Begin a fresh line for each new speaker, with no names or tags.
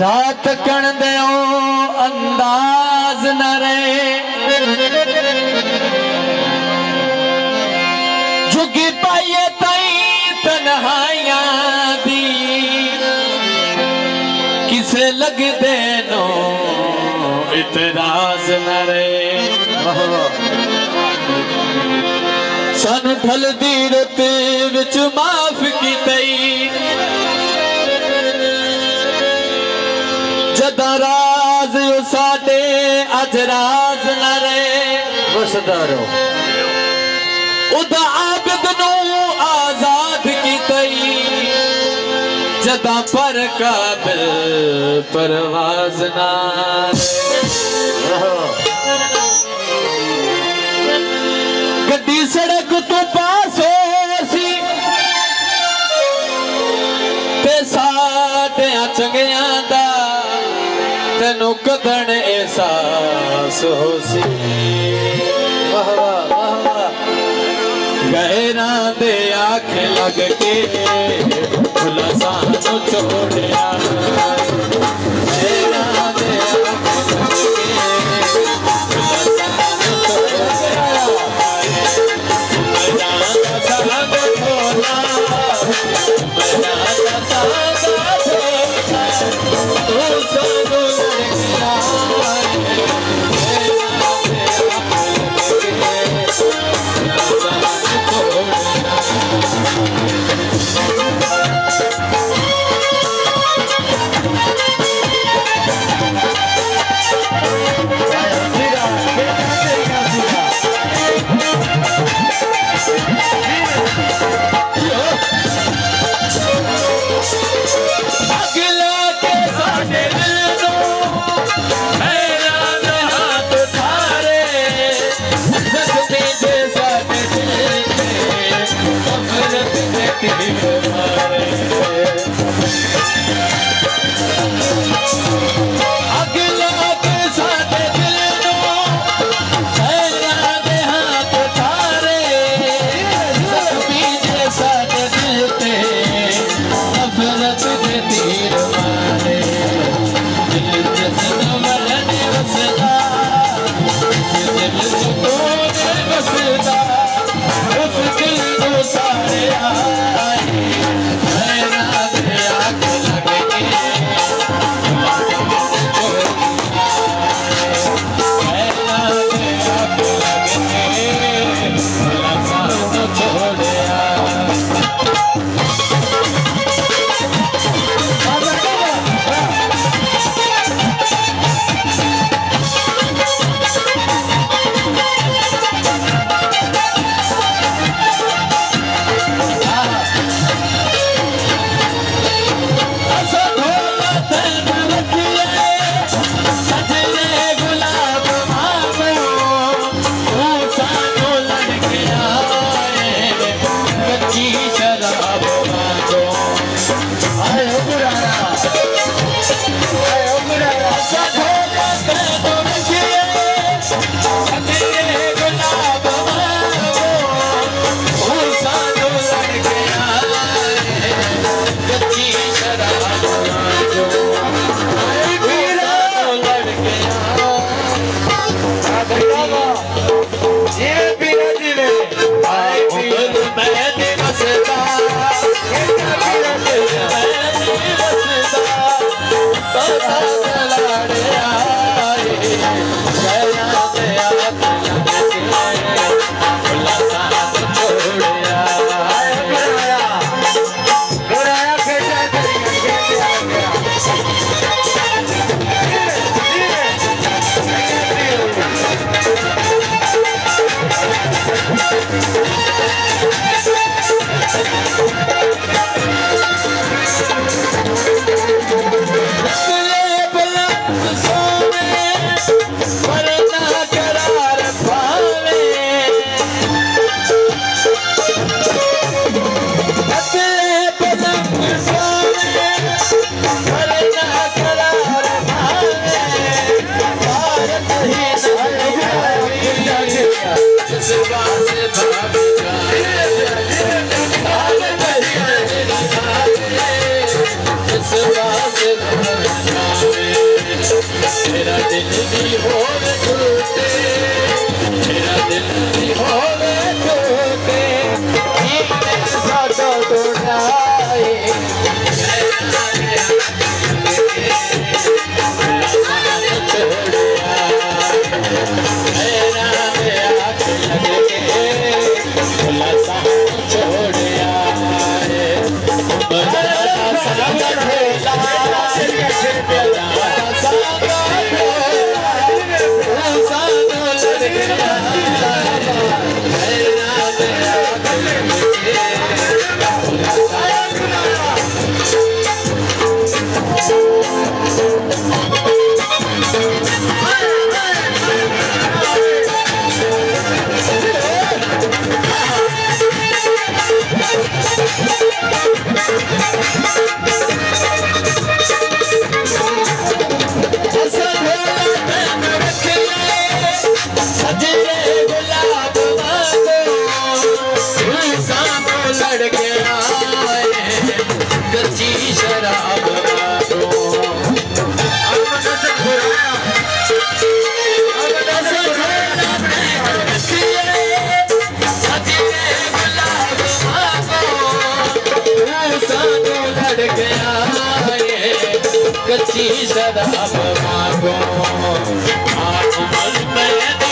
रात कण दो अंदाज न रहे झुगी पाइए तई तन्हाइया दी किसे लग देनो इतराज न रहे सन ढल दी रत विच माफ की तई जदा राज साडे अज राज न रहे वसदारो उदा आबिद नू आजाद की तई जदा पर काबिल परवाज ना गड्डी सड़क तो पास हो सी ते साडे चंगियां दा तेनू कदन एहसास हो सी वाह वाह वाह वाह गहरा दे आँख लग के भुला सानू छोड़िया गहरा दे आँख लग के भुला सानू छोड़िया मेरा संग छोड़ा मेरा संग छोड़ा तू संग कच्ची शराब मांगो, आप मन में